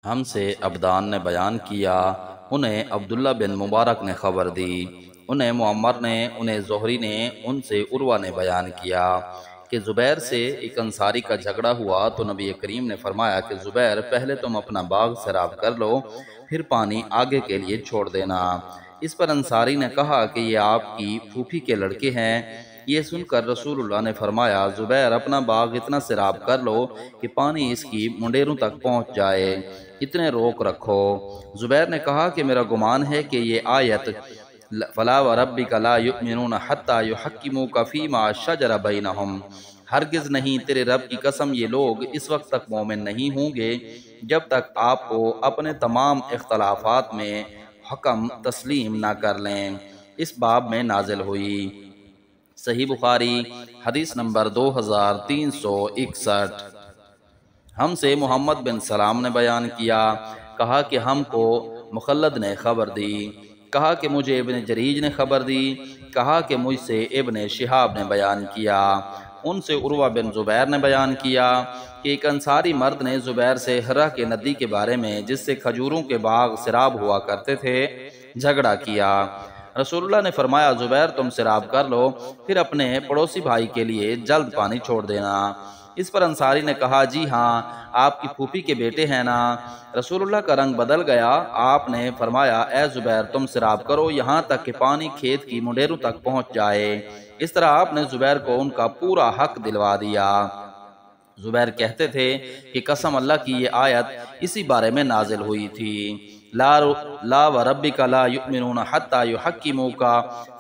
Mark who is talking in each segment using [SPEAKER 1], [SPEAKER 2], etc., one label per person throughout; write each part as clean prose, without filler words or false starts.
[SPEAKER 1] ہم سے عبدان نے بیان کیا، انہیں عبداللہ بن مبارک نے خبر دی، انہیں معمر نے، انہیں زہری نے، ان سے عروہ نے بیان کیا کہ زبیر سے ایک انصاری کا جھگڑا ہوا تو نبی کریم نے فرمایا کہ زبیر پہلے تم اپنا باغ سیراب کر لو، پھر پانی آگے کے لیے چھوڑ دینا۔ اس پر انصاری نے کہا کہ یہ آپ کی پھوپھی کے لڑکے ہیں۔ یہ سن کر رسول اللہ نے فرمایا زبیر اپنا باغ اتنا سیراب کر لو کہ پانی اس کی منڈیروں تک پہنچ جائے، اتنے روک رکھو۔ زبیر نے کہا کہ میرا گمان ہے کہ یہ آیت فَلَا وَرَبِّكَ لَا يُؤْمِنُونَ حَتَّى يُحَكِّمُوكَ فِي مَا شَجَرَ بَيْنَهُمْ، ہرگز نہیں تیرے رب کی قسم یہ لوگ اس وقت تک مومن نہیں ہوں گے جب تک آپ کو اپنے تمام اختلافات میں حکم تسلیم نہ کر لیں۔ اس باب میں نازل ہوئی۔ صحیح بخاری حدیث نمبر 2361۔ ہم سے محمد بن سلام نے بیان کیا، کہا کہ ہم کو مخلد نے خبر دی، کہا کہ مجھے ابن جریج نے خبر دی، کہا کہ مجھ سے ابن شہاب نے بیان کیا، ان سے عروہ بن زبیر نے بیان کیا کہ ایک انصاری مرد نے زبیر سے ہرہ کے ندی کے بارے میں جس سے کھجوروں کے باغ سیراب ہوا کرتے تھے جھگڑا کیا۔ رسول اللہ نے فرمایا زبیر تم سیراب کر لو، پھر اپنے پڑوسی بھائی کے لیے جلد پانی چھوڑ دینا۔ اس پر انصاری نے کہا جی ہاں، آپ کی پھوپھی کے بیٹے ہیں نا۔ رسول اللہ کا رنگ بدل گیا، آپ نے فرمایا اے زبیر تم سیراب کرو یہاں تک کہ پانی کھیت کی منڈیروں تک پہنچ جائے۔ اس طرح آپ نے زبیر کو ان کا پورا حق دلوا دیا۔ زبیر کہتے تھے کہ قسم اللہ کی یہ آیت اسی بارے میں نازل ہوئی تھی، لا وربک لا یؤمنون حتی یحکموک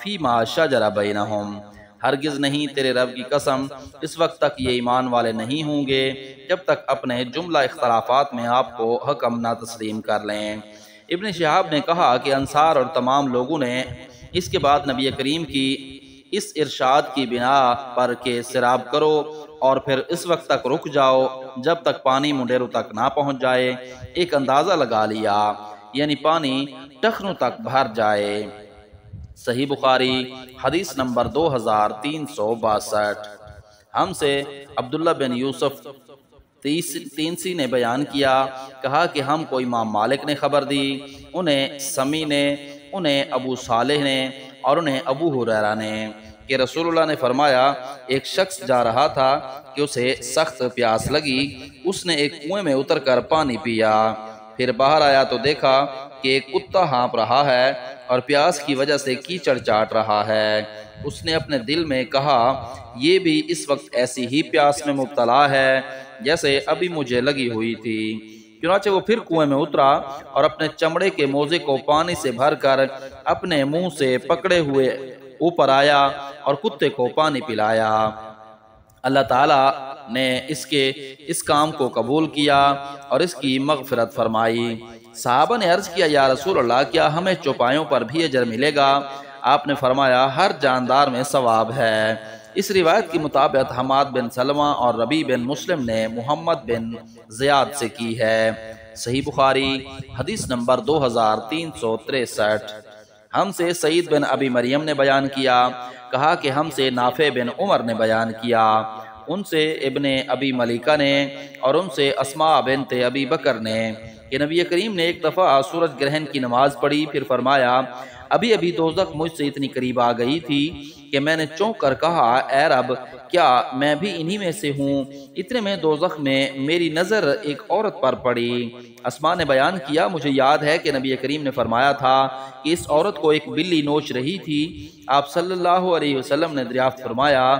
[SPEAKER 1] فیما شجر بینہم، ہرگز نہیں تیرے رب کی قسم اس وقت تک یہ ایمان والے نہیں ہوں گے جب تک اپنے جملہ اختلافات میں آپ کو حکم نہ تسلیم کر لیں۔ ابن شہاب نے کہا کہ انصار اور تمام لوگوں نے اس کے بعد نبی کریم کی اس ارشاد کی بنا پر کہ سیراب کرو اور پھر اس وقت تک رک جاؤ جب تک پانی منڈیروں تک نہ پہنچ جائے، ایک اندازہ لگا لیا، یعنی پانی ٹخنوں تک بھر جائے۔ صحیح بخاری حدیث نمبر 2362۔ ہم سے عبداللہ بن یوسف تینسی نے بیان کیا، کہا کہ ہم کو امام مالک نے خبر دی، انہیں سمی نے، انہیں ابو صالح نے اور انہیں ابو ہریرہ نے کہ رسول اللہ نے فرمایا ایک شخص جا رہا تھا کہ اسے سخت پیاس لگی، اس نے ایک کنویں میں اتر کر پانی پیا، پھر باہر آیا تو دیکھا کہ ایک کتا ہانپ رہا ہے اور پیاس کی وجہ سے کیچڑ چاٹ رہا ہے۔ اس نے اپنے دل میں کہا یہ بھی اس وقت ایسی ہی پیاس میں مبتلا ہے جیسے ابھی مجھے لگی ہوئی تھی۔ چنانچہ وہ پھر کنویں میں اترا اور اپنے چمڑے کے موزے کو پانی سے بھر کر اپنے منہ سے پکڑے ہوئے اوپر آیا اور کتے کو پانی پلایا۔ اللہ تعالیٰ نے اس کام کو قبول کیا اور اس کی مغفرت فرمائی۔ صحابہ نے عرض کیا یا رسول اللہ کیا ہمیں چوپایوں پر بھی اجر ملے گا؟ آپ نے فرمایا ہر جاندار میں ثواب ہے۔ اس روایت کے مطابق حماد بن سلمہ اور ربیع بن مسلم نے محمد بن زیاد سے کی ہے۔ صحیح بخاری حدیث نمبر 2363۔ ہم سے سعید بن ابی مریم نے بیان کیا، کہا کہ ہم سے نافع بن عمر نے بیان کیا، ان سے ابن ابی ملیکہ نے اور ان سے اسماء بنت ابی بکر نے کہ نبی کریم نے ایک دفعہ سورج گرہن کی نماز پڑھی، پھر فرمایا ابھی دوزخ مجھ سے اتنی قریب آ گئی تھی کہ میں نے چونک کر کہا اے رب کیا میں بھی انہی میں سے ہوں؟ اتنے میں دوزخ میں میری نظر ایک عورت پر پڑی۔ اسماء نے بیان کیا مجھے یاد ہے کہ نبی کریم نے فرمایا تھا کہ اس عورت کو ایک بلی نوچ رہی تھی، آپ صلی اللہ علیہ وسلم نے دریافت فرمایا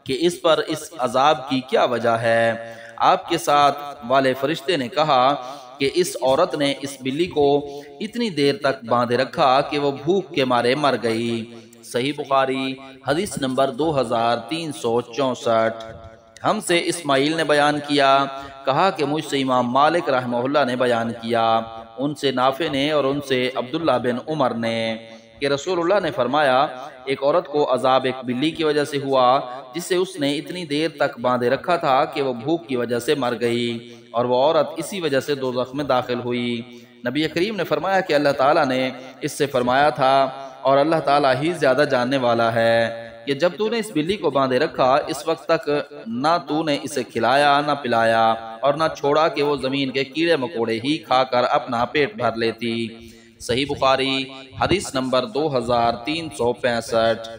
[SPEAKER 1] کہ اس پر اس عذاب کی کیا وجہ ہے؟ آپ کے ساتھ والے فرشتے نے کہا کہ اس عورت نے اس بلی کو اتنی دیر تک باندھے رکھا کہ وہ بھوک کے مارے مر گئی۔ صحیح بخاری حدیث نمبر 2364۔ ہم سے اسماعیل نے بیان کیا، کہا کہ مجھ سے امام مالک رحمہ اللہ نے بیان کیا، ان سے نافع نے اور ان سے عبداللہ بن عمر نے کہ رسول اللہ نے فرمایا ایک عورت کو عذاب ایک بلی کی وجہ سے ہوا جسے اس نے اتنی دیر تک باندھے رکھا تھا کہ وہ بھوک کی وجہ سے مر گئی اور وہ عورت اسی وجہ سے دوزخ میں داخل ہوئی۔ نبی کریم نے فرمایا کہ اللہ تعالیٰ نے اس سے فرمایا تھا اور اللہ تعالیٰ ہی زیادہ جاننے والا ہے۔ کہ جب تو نے اس بلی کو باندھے رکھا اس وقت تک نہ تو نے اسے کھلایا نہ پلایا اور نہ چھوڑا کہ وہ زمین کے کیڑے مکوڑے ہی کھا کر اپنا پیٹ بھر لیتی۔ صحیح بخاری حدیث نمبر 2365۔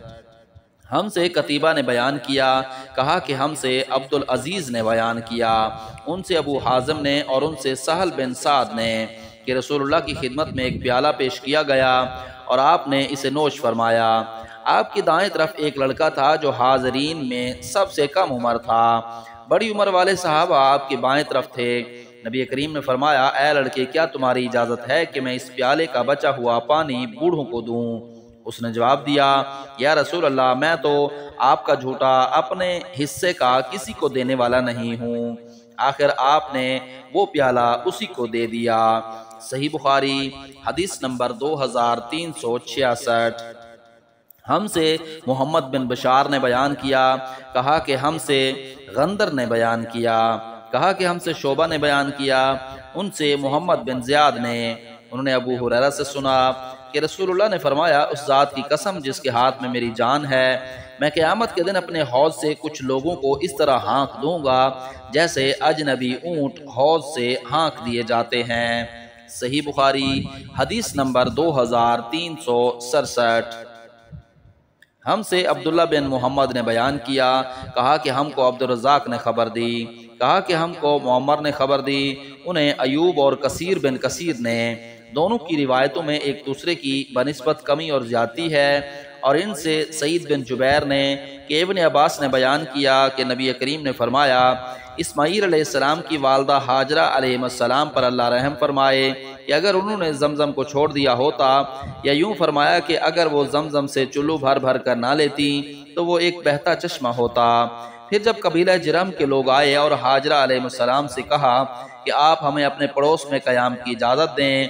[SPEAKER 1] ہم سے قتیبہ نے بیان کیا، کہا کہ ہم سے عبدالعزیز نے بیان کیا، ان سے ابو حازم نے اور ان سے سہل بن سعد نے کہ رسول اللہ کی خدمت میں ایک پیالہ پیش کیا گیا اور آپ نے اسے نوش فرمایا۔ آپ کی دائیں طرف ایک لڑکا تھا جو حاضرین میں سب سے کم عمر تھا۔ بڑی عمر والے صحابہ آپ کی بائیں طرف تھے۔ نبی کریم نے فرمایا، اے لڑکے، کیا تمہاری اجازت ہے کہ میں اس پیالے کا بچا ہوا پانی بوڑھوں کو دوں؟ اس نے جواب دیا، یا رسول اللہ، میں تو آپ کا جھوٹا اپنے حصے کا کسی کو دینے والا نہیں ہوں۔ آخر آپ نے وہ پیالہ اسی کو دے دیا۔ صحیح بخاری حدیث نمبر 2366۔ ہم سے محمد بن بشار نے بیان کیا، کہا کہ ہم سے غندر نے بیان کیا، کہا کہ ہم سے شعبہ نے بیان کیا، ان سے محمد بن زیاد نے، انہوں نے ابو ہریرہ سے سنا کہ رسول اللہ نے فرمایا، اس ذات کی قسم جس کے ہاتھ میں میری جان ہے، میں قیامت کے دن اپنے حوض سے کچھ لوگوں کو اس طرح ہانک دوں گا جیسے اجنبی اونٹ حوض سے ہانک دیے جاتے ہیں۔ صحیح بخاری حدیث نمبر 2367۔ ہم سے عبداللہ بن محمد نے بیان کیا، کہا کہ ہم کو عبدالرزاق نے خبر دی، کہا کہ ہم کو معمر نے خبر دی، انہیں ایوب اور کثیر بن کثیر نے، دونوں کی روایتوں میں ایک دوسرے کی بنسبت کمی اور زیادتی ہے، اور ان سے سعید بن جبیر نے کہ ابن عباس نے بیان کیا کہ نبی کریم نے فرمایا، اسماعیل علیہ السلام کی والدہ ہاجرہ علیہ السلام پر اللہ رحم فرمائے کہ اگر انہوں نے زمزم کو چھوڑ دیا ہوتا، یا یوں فرمایا کہ اگر وہ زمزم سے چلو بھر بھر کر نہ لیتی تو وہ ایک بہتا چشمہ ہوتا۔ پھر جب قبیلہ جرم کے لوگ آئے اور ہاجرہ علیہ السلام سے کہا کہ آپ ہمیں اپنے پڑوس میں قیام کی اجازت دیں،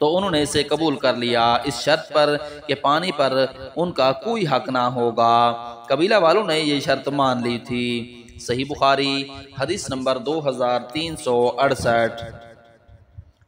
[SPEAKER 1] تو انہوں نے اسے قبول کر لیا اس شرط پر کہ پانی پر ان کا کوئی حق نہ ہوگا۔ قبیلہ والوں نے یہ شرط مان لی تھی۔ صحیح بخاری حدیث نمبر 2368۔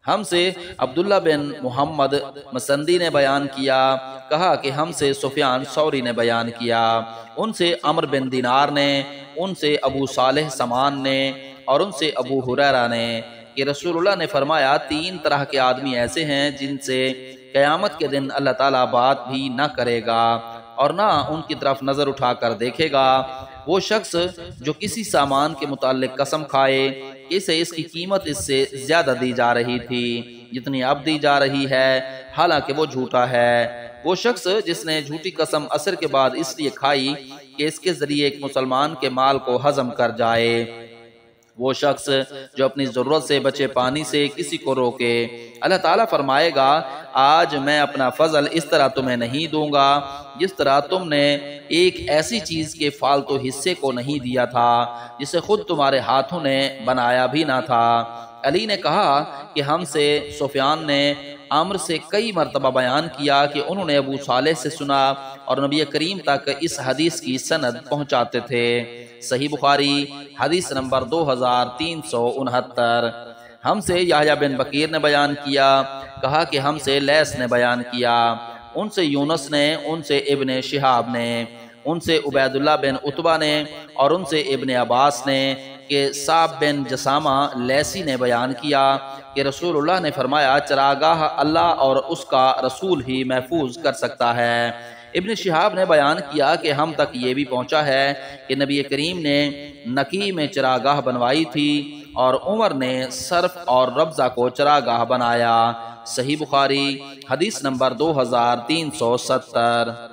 [SPEAKER 1] ہم سے عبداللہ بن محمد مسندی نے بیان کیا، کہا کہ ہم سے سفیان ثوری نے بیان کیا، ان سے عمر بن دینار نے، ان سے ابو صالح سمان نے، اور ان سے ابو ہریرہ نے کہ رسول اللہ نے فرمایا، 3 طرح کے آدمی ایسے ہیں جن سے قیامت کے دن اللہ تعالیٰ بات بھی نہ کرے گا اور نہ ان کی طرف نظر اٹھا کر دیکھے گا۔ وہ شخص جو کسی سامان کے متعلق قسم کھائے کہ اسے اس کی قیمت اس سے زیادہ دی جا رہی تھی جتنی اب دی جا رہی ہے، حالانکہ وہ جھوٹا ہے۔ وہ شخص جس نے جھوٹی قسم عصر کے بعد اس لیے کھائی کہ اس کے ذریعے ایک مسلمان کے مال کو ہضم کر جائے۔ وہ شخص جو اپنی ضرورت سے بچے پانی سے کسی کو روکے، اللہ تعالیٰ فرمائے گا، آج میں اپنا فضل اس طرح تمہیں نہیں دوں گا جس طرح تم نے ایک ایسی چیز کے فالتو حصے کو نہیں دیا تھا جسے خود تمہارے ہاتھوں نے بنایا بھی نہ تھا۔ علی نے کہا کہ ہم سے سفیان نے عمر سے کئی مرتبہ بیان کیا کہ انہوں نے ابو صالح سے سنا اور نبی کریم تک اس حدیث کی سند پہنچاتے تھے۔ صحیح بخاری حدیث نمبر 2369۔ ہم سے یحییٰ بن بکیر نے بیان کیا، کہا کہ ہم سے لیث نے بیان کیا، ان سے یونس نے، ان سے ابن شہاب نے، ان سے عبید اللہ بن عتبہ نے، اور ان سے ابن عباس نے کہ صعب بن جسامہ لیثی نے بیان کیا کہ رسول اللہ نے فرمایا، چراگاہ اللہ اور اس کا رسول ہی محفوظ کر سکتا ہے۔ ابن شہاب نے بیان کیا کہ ہم تک یہ بھی پہنچا ہے کہ نبی کریم نے نکی میں چراگاہ بنوائی تھی اور عمر نے صرف اور ربضہ کو چراگاہ بنایا۔ صحیح بخاری حدیث نمبر 2370۔